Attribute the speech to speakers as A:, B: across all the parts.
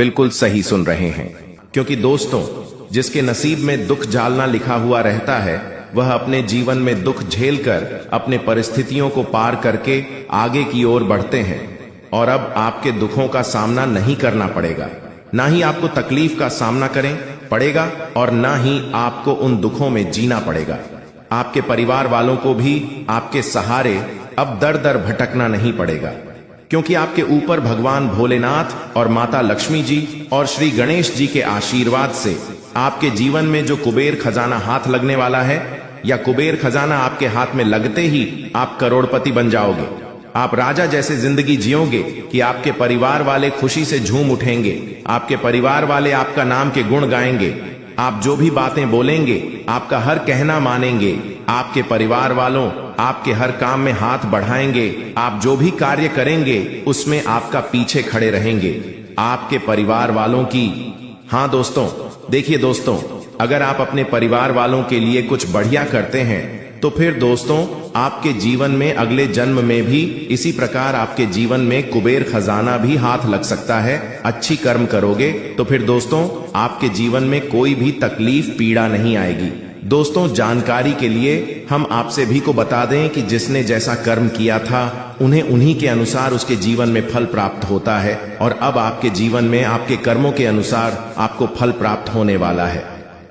A: बिल्कुल सही सुन रहे हैं, क्योंकि दोस्तों, जिसके नसीब में दुख झेलना लिखा हुआ रहता है, वह अपने जीवन में दुख झेलकर अपने परिस्थितियों को पार करके आगे की ओर बढ़ते हैं। और अब आपके दुखों का सामना नहीं करना पड़ेगा, ना ही आपको तकलीफ का सामना करें पड़ेगा और ना ही आपको उन दुखों में जीना पड़ेगा। आपके परिवार वालों को भी आपके सहारे अब दर दर भटकना नहीं पड़ेगा, क्योंकि आपके ऊपर भगवान भोलेनाथ और माता लक्ष्मी जी और श्री गणेश जी के आशीर्वाद से आपके जीवन में जो कुबेर खजाना हाथ लगने वाला है, या कुबेर खजाना आपके हाथ में लगते ही आप करोड़पति बन जाओगे। आप राजा जैसे जिंदगी जियोगे कि आपके परिवार वाले खुशी से झूम उठेंगे। आपके परिवार वाले आपका नाम के गुण गाएंगे। आप जो भी बातें बोलेंगे, आपका हर कहना मानेंगे। आपके परिवार वालों आपके हर काम में हाथ बढ़ाएंगे। आप जो भी कार्य करेंगे उसमें आपका पीछे खड़े रहेंगे, आपके परिवार वालों की। हाँ दोस्तों, देखिए दोस्तों, अगर आप अपने परिवार वालों के लिए कुछ बढ़िया करते हैं तो फिर दोस्तों, आपके जीवन में अगले जन्म में भी इसी प्रकार आपके जीवन में कुबेर खजाना भी हाथ लग सकता है। अच्छी कर्म करोगे तो फिर दोस्तों, आपके जीवन में कोई भी तकलीफ पीड़ा नहीं आएगी। दोस्तों, जानकारी के लिए हम आपसे भी को बता दें कि जिसने जैसा कर्म किया था उन्हें उन्हीं के अनुसार उसके जीवन में फल प्राप्त होता है, और अब आपके जीवन में आपके कर्मों के अनुसार आपको फल प्राप्त होने वाला है।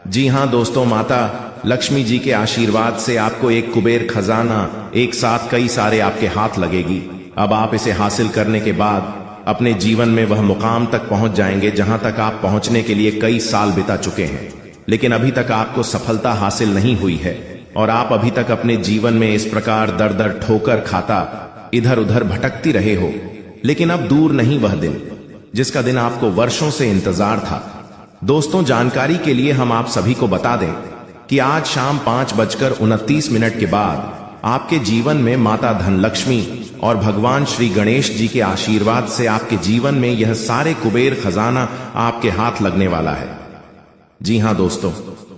A: जी हाँ दोस्तों, माता लक्ष्मी जी के आशीर्वाद से आपको एक कुबेर खजाना एक साथ कई सारे आपके हाथ लगेगी। अब आप इसे हासिल करने के बाद अपने जीवन में वह मुकाम तक पहुंच जाएंगे जहां तक आप पहुंचने के लिए कई साल बिता चुके हैं, लेकिन अभी तक आपको सफलता हासिल नहीं हुई है और आप अभी तक अपने जीवन में इस प्रकार दर दर ठोकर खाता इधर उधर भटकती रहे हो। लेकिन अब दूर नहीं वह दिन जिसका दिन आपको वर्षों से इंतजार था। दोस्तों, जानकारी के लिए हम आप सभी को बता दें कि आज शाम 5:29 के बाद आपके जीवन में माता धनलक्ष्मी और भगवान श्री गणेश जी के आशीर्वाद से आपके जीवन में यह सारे कुबेर खजाना आपके हाथ लगने वाला है। जी हाँ दोस्तों,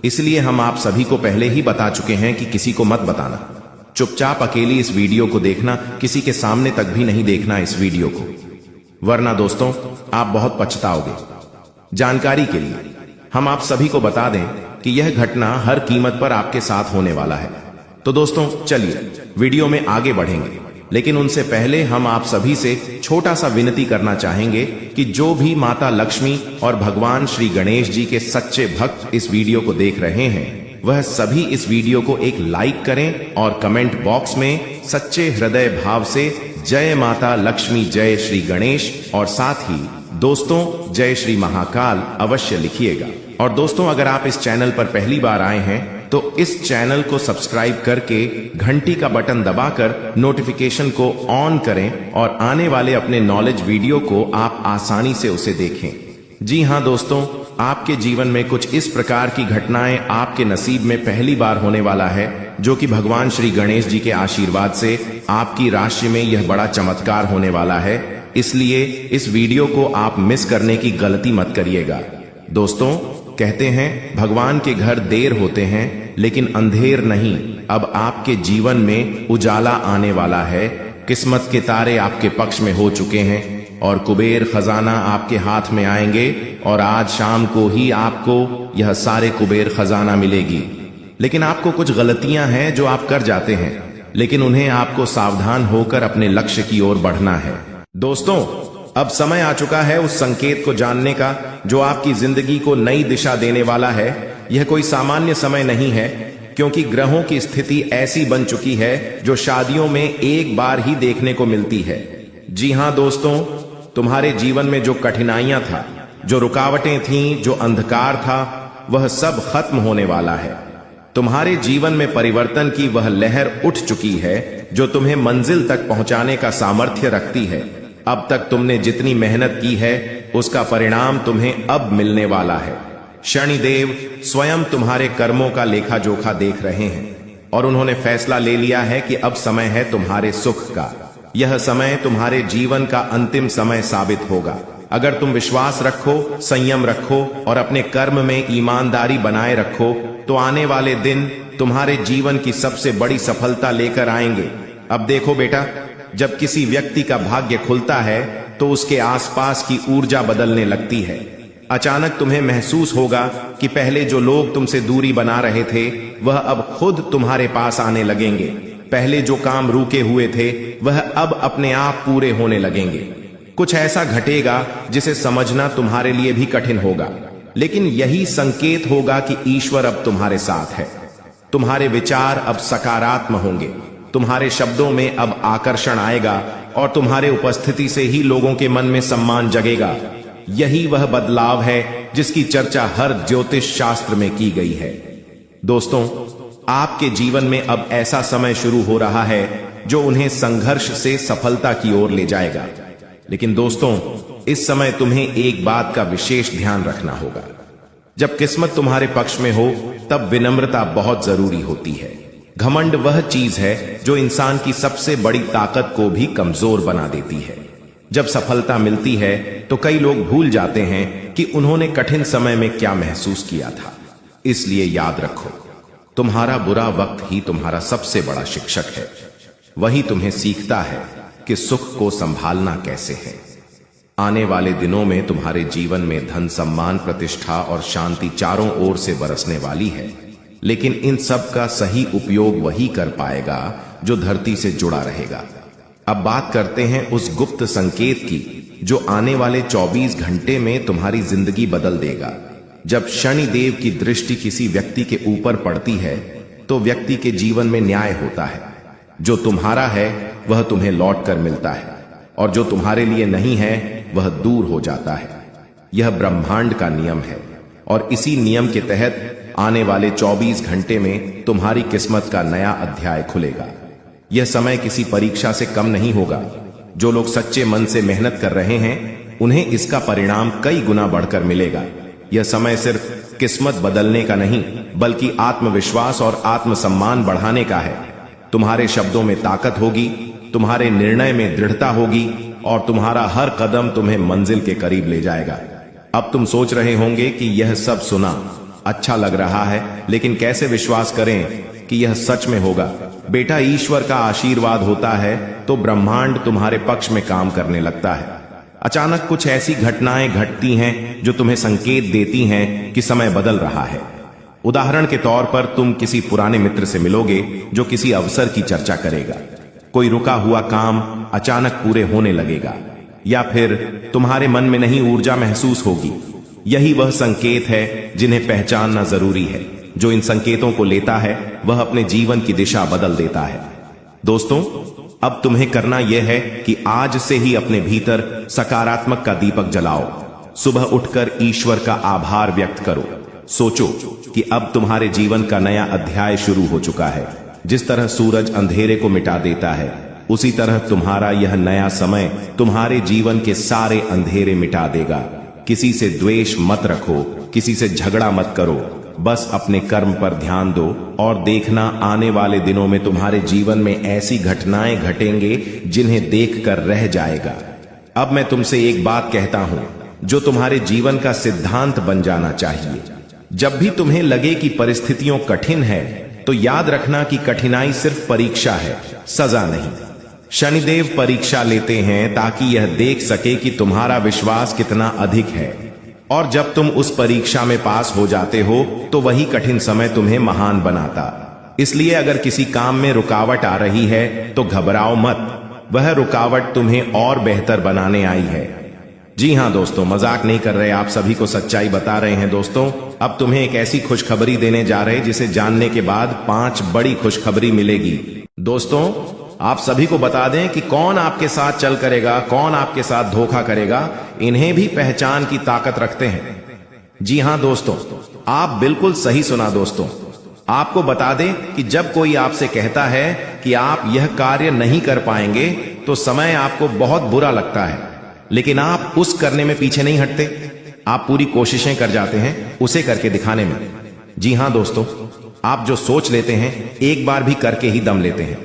A: इसलिए हम आप सभी को पहले ही बता चुके हैं कि किसी को मत बताना। चुपचाप अकेली इस वीडियो को देखना, किसी के सामने तक भी नहीं देखना इस वीडियो को, वरना दोस्तों आप बहुत पछताओगे। जानकारी के लिए हम आप सभी को बता दें कि यह घटना हर कीमत पर आपके साथ होने वाला है। तो दोस्तों चलिए वीडियो में आगे बढ़ेंगे, लेकिन उनसे पहले हम आप सभी से छोटा सा विनती करना चाहेंगे कि जो भी माता लक्ष्मी और भगवान श्री गणेश जी के सच्चे भक्त इस वीडियो को देख रहे हैं, वह सभी इस वीडियो को एक लाइक करें और कमेंट बॉक्स में सच्चे हृदय भाव से जय माता लक्ष्मी, जय श्री गणेश और साथ ही दोस्तों जय श्री महाकाल अवश्य लिखिएगा। और दोस्तों, अगर आप इस चैनल पर पहली बार आए हैं तो इस चैनल को सब्सक्राइब करके घंटी का बटन दबाकर नोटिफिकेशन को ऑन करें और आने वाले अपने नॉलेज वीडियो को आप आसानी से उसे देखें। जी हाँ दोस्तों, आपके जीवन में कुछ इस प्रकार की घटनाएं आपके नसीब में पहली बार होने वाला है, जो कि भगवान श्री गणेश जी के आशीर्वाद से आपकी राशि में यह बड़ा चमत्कार होने वाला है। इसलिए इस वीडियो को आप मिस करने की गलती मत करिएगा। दोस्तों, कहते हैं भगवान के घर देर होते हैं लेकिन अंधेर नहीं। अब आपके जीवन में उजाला आने वाला है। किस्मत के तारे आपके पक्ष में हो चुके हैं और कुबेर खजाना आपके हाथ में आएंगे और आज शाम को ही आपको यह सारे कुबेर खजाना मिलेगी। लेकिन आपको कुछ गलतियां हैं जो आप कर जाते हैं, लेकिन उन्हें आपको सावधान होकर अपने लक्ष्य की ओर बढ़ना है। दोस्तों, अब समय आ चुका है उस संकेत को जानने का जो आपकी जिंदगी को नई दिशा देने वाला है। यह कोई सामान्य समय नहीं है, क्योंकि ग्रहों की स्थिति ऐसी बन चुकी है जो शादियों में एक बार ही देखने को मिलती है। जी हाँ दोस्तों, तुम्हारे जीवन में जो कठिनाइयां था, जो रुकावटें थीं, जो अंधकार था, वह सब खत्म होने वाला है। तुम्हारे जीवन में परिवर्तन की वह लहर उठ चुकी है जो तुम्हें मंजिल तक पहुंचाने का सामर्थ्य रखती है। अब तक तुमने जितनी मेहनत की है उसका परिणाम तुम्हें अब मिलने वाला है। शनिदेव स्वयं तुम्हारे कर्मों का लेखा जोखा देख रहे हैं और उन्होंने फैसला ले लिया है कि अब समय है तुम्हारे सुख का। यह समय तुम्हारे जीवन का अंतिम समय साबित होगा। अगर तुम विश्वास रखो, संयम रखो और अपने कर्म में ईमानदारी बनाए रखो तो आने वाले दिन तुम्हारे जीवन की सबसे बड़ी सफलता लेकर आएंगे। अब देखो बेटा, जब किसी व्यक्ति का भाग्य खुलता है तो तो उसके आसपास की ऊर्जा बदलने लगती है। अचानक तुम्हें महसूस होगा कि पहले जो लोग तुमसे दूरी बना रहे थे वह अब खुद तुम्हारे पास आने लगेंगे। पहले जो काम रुके हुए थे वह अब अपने आप पूरे होने लगेंगे। कुछ ऐसा घटेगा जिसे समझना तुम्हारे लिए भी कठिन होगा, लेकिन यही संकेत होगा कि ईश्वर अब तुम्हारे साथ है। तुम्हारे विचार अब सकारात्मक होंगे, तुम्हारे शब्दों में अब आकर्षण आएगा और तुम्हारे उपस्थिति से ही लोगों के मन में सम्मान जगेगा। यही वह बदलाव है जिसकी चर्चा हर ज्योतिष शास्त्र में की गई है। दोस्तों, आपके जीवन में अब ऐसा समय शुरू हो रहा है जो उन्हें संघर्ष से सफलता की ओर ले जाएगा। लेकिन दोस्तों, इस समय तुम्हें एक बात का विशेष ध्यान रखना होगा। जब किस्मत तुम्हारे पक्ष में हो तब विनम्रता बहुत जरूरी होती है। घमंड वह चीज है जो इंसान की सबसे बड़ी ताकत को भी कमजोर बना देती है। जब सफलता मिलती है तो कई लोग भूल जाते हैं कि उन्होंने कठिन समय में क्या महसूस किया था। इसलिए याद रखो, तुम्हारा बुरा वक्त ही तुम्हारा सबसे बड़ा शिक्षक है। वही तुम्हें सीखता है कि सुख को संभालना कैसे है। आने वाले दिनों में तुम्हारे जीवन में धन, सम्मान, प्रतिष्ठा और शांति चारों ओर से बरसने वाली है, लेकिन इन सब का सही उपयोग वही कर पाएगा जो धरती से जुड़ा रहेगा। अब बात करते हैं उस गुप्त संकेत की जो आने वाले 24 घंटे में तुम्हारी जिंदगी बदल देगा। जब शनिदेव की दृष्टि किसी व्यक्ति के ऊपर पड़ती है तो व्यक्ति के जीवन में न्याय होता है। जो तुम्हारा है वह तुम्हें लौट कर मिलता है और जो तुम्हारे लिए नहीं है वह दूर हो जाता है। यह ब्रह्मांड का नियम है और इसी नियम के तहत आने वाले 24 घंटे में तुम्हारी किस्मत का नया अध्याय खुलेगा। यह समय किसी परीक्षा से कम नहीं होगा। जो लोग सच्चे मन से मेहनत कर रहे हैं उन्हें इसका परिणाम कई गुना बढ़कर मिलेगा। यह समय सिर्फ किस्मत बदलने का नहीं बल्कि आत्मविश्वास और आत्मसम्मान बढ़ाने का है। तुम्हारे शब्दों में ताकत होगी, तुम्हारे निर्णय में दृढ़ता होगी और तुम्हारा हर कदम तुम्हें मंजिल के करीब ले जाएगा। अब तुम सोच रहे होंगे कि यह सब सुना अच्छा लग रहा है, लेकिन कैसे विश्वास करें कि यह सच में होगा। बेटा, ईश्वर का आशीर्वाद होता है तो ब्रह्मांड तुम्हारे पक्ष में काम करने लगता है। अचानक कुछ ऐसी घटनाएं घटती हैं जो तुम्हें संकेत देती हैं कि समय बदल रहा है। उदाहरण के तौर पर तुम किसी पुराने मित्र से मिलोगे जो किसी अवसर की चर्चा करेगा। कोई रुका हुआ काम अचानक पूरे होने लगेगा, या फिर तुम्हारे मन में नई ऊर्जा महसूस होगी। यही वह संकेत है जिन्हें पहचानना जरूरी है। जो इन संकेतों को लेता है वह अपने जीवन की दिशा बदल देता है। दोस्तों, अब तुम्हें करना यह है कि आज से ही अपने भीतर सकारात्मक का दीपक जलाओ। सुबह उठकर ईश्वर का आभार व्यक्त करो। सोचो कि अब तुम्हारे जीवन का नया अध्याय शुरू हो चुका है। जिस तरह सूरज अंधेरे को मिटा देता है, उसी तरह तुम्हारा यह नया समय तुम्हारे जीवन के सारे अंधेरे मिटा देगा। किसी से द्वेष मत रखो, किसी से झगड़ा मत करो, बस अपने कर्म पर ध्यान दो और देखना आने वाले दिनों में तुम्हारे जीवन में ऐसी घटनाएं घटेंगे जिन्हें देखकर रह जाएगा। अब मैं तुमसे एक बात कहता हूं जो तुम्हारे जीवन का सिद्धांत बन जाना चाहिए। जब भी तुम्हें लगे कि परिस्थितियां कठिन है तो याद रखना कि कठिनाई सिर्फ परीक्षा है, सजा नहीं। शनिदेव परीक्षा लेते हैं ताकि यह देख सके कि तुम्हारा विश्वास कितना अधिक है, और जब तुम उस परीक्षा में पास हो जाते हो तो वही कठिन समय तुम्हें महान बनाता। इसलिए अगर किसी काम में रुकावट आ रही है तो घबराओ मत, वह रुकावट तुम्हें और बेहतर बनाने आई है। जी हां दोस्तों, मजाक नहीं कर रहे, आप सभी को सच्चाई बता रहे हैं। दोस्तों, अब तुम्हें एक ऐसी खुशखबरी देने जा रहे हैं जिसे जानने के बाद 5 बड़ी खुशखबरी मिलेगी। दोस्तों, आप सभी को बता दें कि कौन आपके साथ चल करेगा, कौन आपके साथ धोखा करेगा, इन्हें भी पहचान की ताकत रखते हैं। जी हां दोस्तों, आप बिल्कुल सही सुना। दोस्तों, आपको बता दें कि जब कोई आपसे कहता है कि आप यह कार्य नहीं कर पाएंगे तो समय आपको बहुत बुरा लगता है, लेकिन आप उस करने में पीछे नहीं हटते। आप पूरी कोशिशें कर जाते हैं उसे करके दिखाने में। जी हां दोस्तों, आप जो सोच लेते हैं एक बार भी करके ही दम लेते हैं,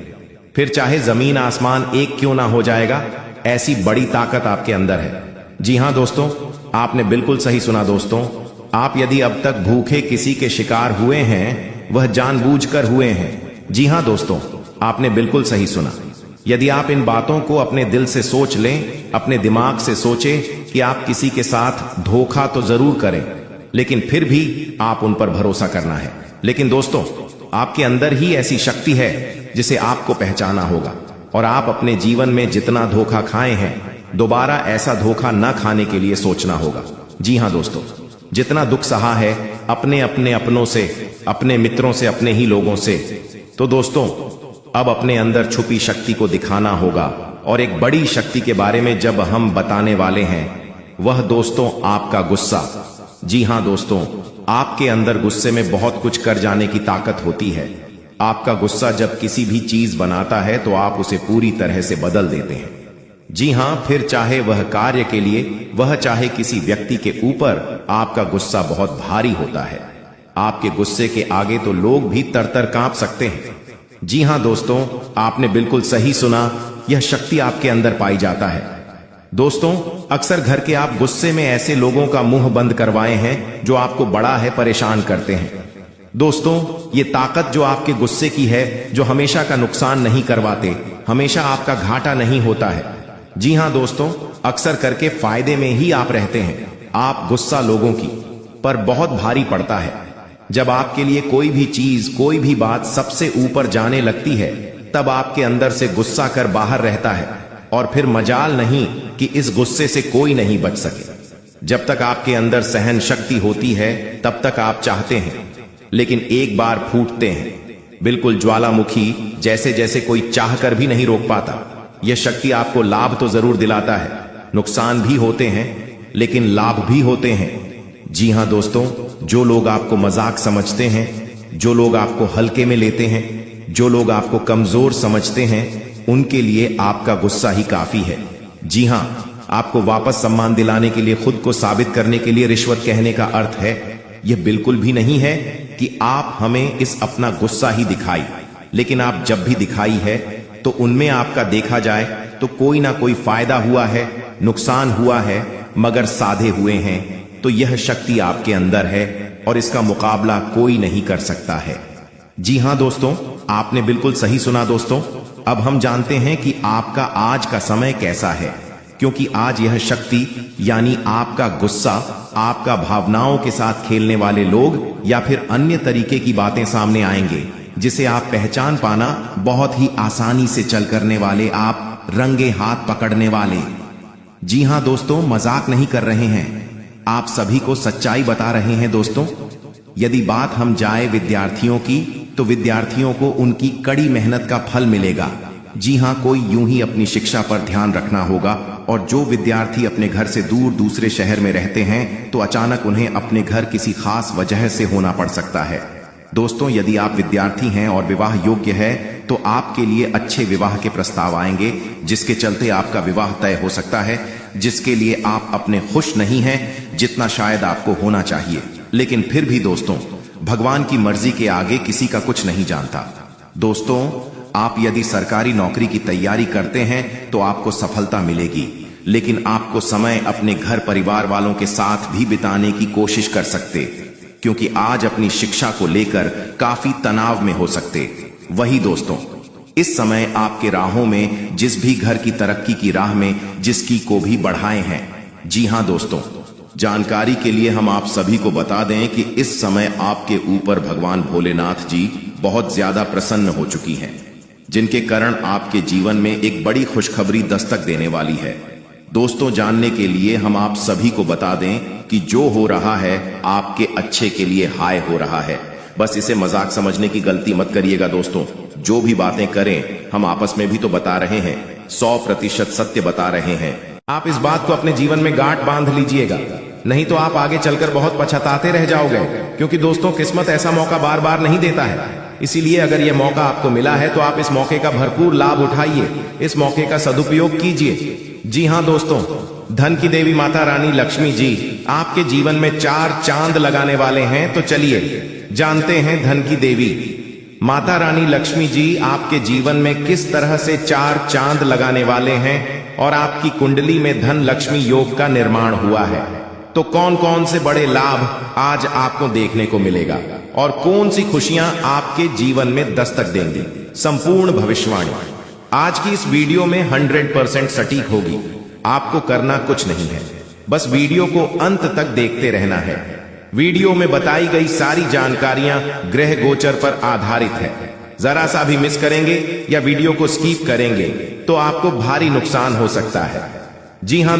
A: फिर चाहे जमीन आसमान एक क्यों ना हो जाएगा। ऐसी बड़ी ताकत आपके अंदर है। जी हां दोस्तों, आपने बिल्कुल सही सुना। दोस्तों, आप यदि अब तक भूखे किसी के शिकार हुए हैं, वह जानबूझकर हुए हैं। जी हां दोस्तों, आपने बिल्कुल सही सुना। यदि आप इन बातों को अपने दिल से सोच लें, अपने दिमाग से सोचें कि आप किसी के साथ धोखा तो जरूर करें, लेकिन फिर भी आप उन पर भरोसा करना है। लेकिन दोस्तों, आपके अंदर ही ऐसी शक्ति है जिसे आपको पहचाना होगा, और आप अपने जीवन में जितना धोखा खाए हैं, दोबारा ऐसा धोखा न खाने के लिए सोचना होगा। जी हां दोस्तों, जितना दुख सहा है अपने अपने अपनों से, अपने मित्रों से, अपने ही लोगों से, तो दोस्तों अब अपने अंदर छुपी शक्ति को दिखाना होगा। और एक बड़ी शक्ति के बारे में जब हम बताने वाले हैं, वह दोस्तों आपका गुस्सा। जी हां दोस्तों, आपके अंदर गुस्से में बहुत कुछ कर जाने की ताकत होती है। आपका गुस्सा जब किसी भी चीज बनाता है तो आप उसे पूरी तरह से बदल देते हैं। जी हां, फिर चाहे वह कार्य के लिए, वह चाहे किसी व्यक्ति के ऊपर, आपका गुस्सा बहुत भारी होता है। आपके गुस्से के आगे तो लोग भी तरतर कांप सकते हैं। जी हां दोस्तों, आपने बिल्कुल सही सुना, यह शक्ति आपके अंदर पाई जाता है। दोस्तों, अक्सर घर के आप गुस्से में ऐसे लोगों का मुंह बंद करवाए हैं जो आपको बड़ा है परेशान करते हैं। दोस्तों, ये ताकत जो आपके गुस्से की है, जो हमेशा का नुकसान नहीं करवाते, हमेशा आपका घाटा नहीं होता है। जी हां दोस्तों, अक्सर करके फायदे में ही आप रहते हैं। आप गुस्सा लोगों की पर बहुत भारी पड़ता है। जब आपके लिए कोई भी चीज, कोई भी बात सबसे ऊपर जाने लगती है, तब आपके अंदर से गुस्सा कर बाहर रहता है, और फिर मजाल नहीं कि इस गुस्से से कोई नहीं बच सके। जब तक आपके अंदर सहन शक्ति होती है, तब तक आप चाहते हैं, लेकिन एक बार फूटते हैं, बिल्कुल ज्वालामुखी जैसे, जैसे कोई चाहकर भी नहीं रोक पाता। यह शक्ति आपको लाभ तो जरूर दिलाता है, नुकसान भी होते हैं, लेकिन लाभ भी होते हैं। जी हां दोस्तों, जो लोग आपको मजाक समझते हैं, जो लोग आपको हल्के में लेते हैं, जो लोग आपको कमजोर समझते हैं, उनके लिए आपका गुस्सा ही काफी है। जी हां, आपको वापस सम्मान दिलाने के लिए, खुद को साबित करने के लिए रिश्वत कहने का अर्थ है, यह बिल्कुल भी नहीं है कि आप हमें इस अपना गुस्सा ही दिखाई, लेकिन आप जब भी दिखाई है तो उनमें आपका देखा जाए तो कोई ना कोई फायदा हुआ है, नुकसान हुआ है, मगर साधे हुए हैं। तो यह शक्ति आपके अंदर है और इसका मुकाबला कोई नहीं कर सकता है। जी हां दोस्तों, आपने बिल्कुल सही सुना दोस्तों। अब हम जानते हैं कि आपका आज का समय कैसा है, क्योंकि आज यह शक्ति यानी आपका गुस्सा, आपका भावनाओं के साथ खेलने वाले लोग या फिर अन्य तरीके की बातें सामने आएंगे, जिसे आप पहचान पाना बहुत ही आसानी से चल करने वाले, आप रंगे हाथ पकड़ने वाले। जी हां दोस्तों, मजाक नहीं कर रहे हैं, आप सभी को सच्चाई बता रहे हैं दोस्तों। यदि बात हम जाए विद्यार्थियों की, तो विद्यार्थियों को उनकी कड़ी मेहनत का फल मिलेगा। जी हां, कोई यूं ही अपनी शिक्षा पर ध्यान रखना होगा, और जो विद्यार्थी अपने घर से दूर दूसरे शहर में रहते हैं, तो अचानक उन्हें अपने घर किसी खास वजह से होना पड़ सकता है। दोस्तों, यदि आप विद्यार्थी हैं और विवाह योग्य है, तो आपके लिए अच्छे विवाह के प्रस्ताव आएंगे, जिसके चलते आपका विवाह तय हो सकता है, जिसके लिए आप अपने खुश नहीं हैं जितना शायद आपको होना चाहिए। लेकिन फिर भी दोस्तों, भगवान की मर्जी के आगे किसी का कुछ नहीं जानता। दोस्तों, आप यदि सरकारी नौकरी की तैयारी करते हैं तो आपको सफलता मिलेगी, लेकिन आपको समय अपने घर परिवार वालों के साथ भी बिताने की कोशिश कर सकते, क्योंकि आज अपनी शिक्षा को लेकर काफी तनाव में हो सकते। वही दोस्तों, इस समय आपके राहों में, जिस भी घर की तरक्की की राह में, जिसकी को भी बढ़ाए हैं। जी हां दोस्तों, जानकारी के लिए हम आप सभी को बता दें कि इस समय आपके ऊपर भगवान भोलेनाथ जी बहुत ज्यादा प्रसन्न हो चुकी हैं, जिनके कारण आपके जीवन में एक बड़ी खुशखबरी दस्तक देने वाली है। दोस्तों, जानने के लिए हम आप सभी को बता दें कि जो हो रहा है आपके अच्छे के लिए हाय हो रहा है। बस इसे मजाक समझने की गलती मत करिएगा दोस्तों। जो भी बातें करें, हम आपस में भी तो बता रहे हैं, 100% सत्य बता रहे हैं। आप इस बात को अपने जीवन में गांठ बांध लीजिएगा, नहीं तो आप आगे चलकर बहुत पछताते रह जाओगे, क्योंकि दोस्तों किस्मत ऐसा मौका बार बार नहीं देता है। इसीलिए अगर यह मौका आपको मिला है तो आप इस मौके का भरपूर लाभ उठाइए, इस मौके का सदुपयोग कीजिए। जी हां दोस्तों, धन की देवी माता रानी लक्ष्मी जी आपके जीवन में 4 चांद लगाने वाले हैं। तो चलिए जानते हैं धन की देवी माता रानी लक्ष्मी जी आपके जीवन में किस तरह से 4 चांद लगाने वाले हैं, और आपकी कुंडली में धन लक्ष्मी योग का निर्माण हुआ है। तो कौन कौन से बड़े लाभ आज आपको देखने को मिलेगा और कौन सी खुशियां आपके जीवन में दस्तक देंगी, संपूर्ण भविष्यवाणी। आज की इस वीडियो में 100% सटीक होगी। आपको करना कुछ नहीं है, बस वीडियो को अंत तक देखते रहना है। वीडियो में बताई गई सारी जानकारियां ग्रह गोचर पर आधारित है। जरा सा भी मिस करेंगे या वीडियो को स्किप करेंगे तो आपको भारी नुकसान हो सकता है। जी हां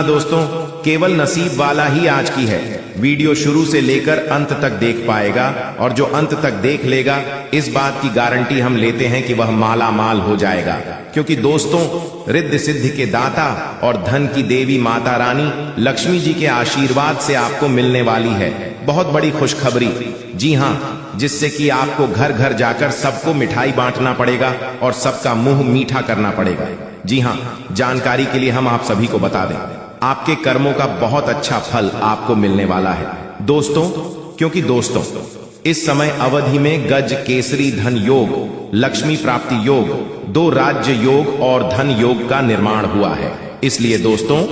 A: दोस्तों, केवल नसीब वाला ही आज की है। वीडियो शुरू से लेकर अंत तक देख पाएगा और जो अंत तक देख लेगा, इस बात की गारंटी हम लेते हैं कि वह माला माल हो जाएगा। क्योंकि दोस्तों, रिद्धि सिद्धि के दाता और धन की देवी माता रानी लक्ष्मी जी के आशीर्वाद से आपको मिलने वाली है बहुत बड़ी खुशखबरी। जी हां, जिससे कि आपको घर घर जाकर सबको मिठाई बांटना पड़ेगा और सबका मुंह मीठा करना पड़ेगा। जी हां, जानकारी के लिए हम आप सभी को बता दें, आपके कर्मों का बहुत अच्छा फल आपको मिलने वाला है दोस्तों। क्योंकि दोस्तों, इस समय अवधि में गज केसरी धन योग, लक्ष्मी प्राप्ति योग, 2 राज्य योग और धन योग का निर्माण हुआ है। इसलिए दोस्तों,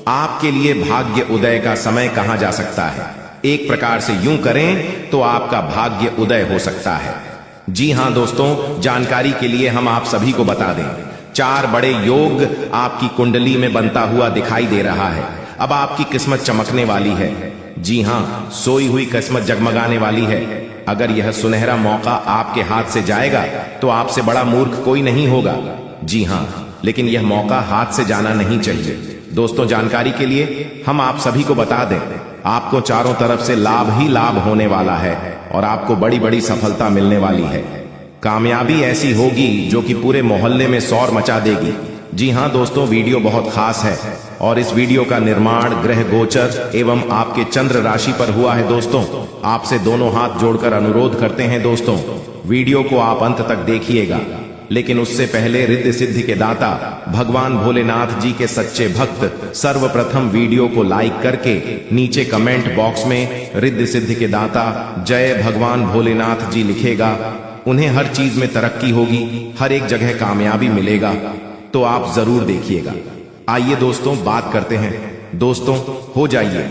A: आपके लिए भाग्य उदय का समय कहा जा सकता है। एक प्रकार से यूं करें तो आपका भाग्य उदय हो सकता है। जी हां दोस्तों, जानकारी के लिए हम आप सभी को बता दें, 4 बड़े योग आपकी कुंडली में बनता हुआ दिखाई दे रहा है। अब आपकी किस्मत चमकने वाली है। जी हां, सोई हुई किस्मत जगमगाने वाली है। अगर यह सुनहरा मौका आपके हाथ से जाएगा तो आपसे बड़ा मूर्ख कोई नहीं होगा। जी हां, लेकिन यह मौका हाथ से जाना नहीं चाहिए। दोस्तों, जानकारी के लिए हम आप सभी को बता दें, आपको चारों तरफ से लाभ ही लाभ होने वाला है और आपको बड़ी बड़ी सफलता मिलने वाली है। कामयाबी ऐसी होगी जो कि पूरे मोहल्ले में शोर मचा देगी। जी हां दोस्तों, वीडियो बहुत खास है और इस वीडियो का निर्माण ग्रह गोचर एवं आपके चंद्र राशि पर हुआ है। दोस्तों, आपसे दोनों हाथ जोड़कर अनुरोध करते हैं दोस्तों, वीडियो को आप अंत तक देखिएगा। लेकिन उससे पहले रिद्धि सिद्धि के दाता भगवान भोलेनाथ जी के सच्चे भक्त सर्वप्रथम वीडियो को लाइक करके नीचे कमेंट बॉक्स में रिद्धि सिद्धि के दाता जय भगवान भोलेनाथ जी लिखेगा। उन्हें हर चीज में तरक्की होगी, हर एक जगह कामयाबी मिलेगा, तो आप जरूर देखिएगा। आइए दोस्तों, बात करते हैं। दोस्तों, हो जाइए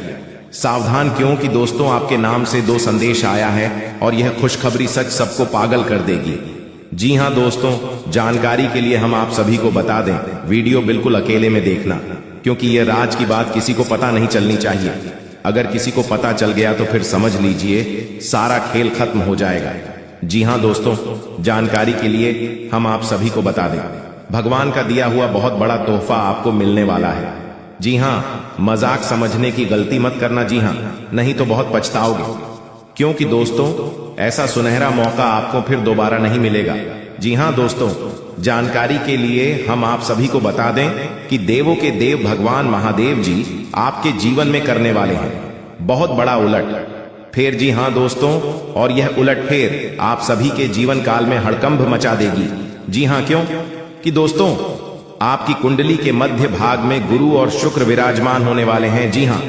A: सावधान, क्योंकि दोस्तों आपके नाम से 2 संदेश आया है और यह खुशखबरी सच सबको पागल कर देगी। जी हां दोस्तों, जानकारी के लिए हम आप सभी को बता दें, वीडियो बिल्कुल अकेले में देखना, क्योंकि यह राज की बात किसी को पता नहीं चलनी चाहिए। अगर किसी को पता चल गया तो फिर समझ लीजिए सारा खेल खत्म हो जाएगा। जी हां दोस्तों, जानकारी के लिए हम आप सभी को बता दें, भगवान का दिया हुआ बहुत बड़ा तोहफा आपको मिलने वाला है। जी हां, मजाक समझने की गलती मत करना। जी हां, नहीं तो बहुत पछताओगे। क्योंकि दोस्तों, ऐसा सुनहरा मौका आपको फिर दोबारा नहीं मिलेगा। जी हां दोस्तों, जानकारी के लिए हम आप सभी को बता दें कि देवों के देव भगवान महादेव जी आपके जीवन में करने वाले हैं बहुत बड़ा उलट फेर। जी हां दोस्तों, और यह उलट फेर आप सभी के जीवन काल में हड़कंप मचा देगी। जी हां, क्यों कि दोस्तों, आपकी कुंडली के मध्य भाग में गुरु और शुक्र विराजमान होने वाले हैं। जी हां,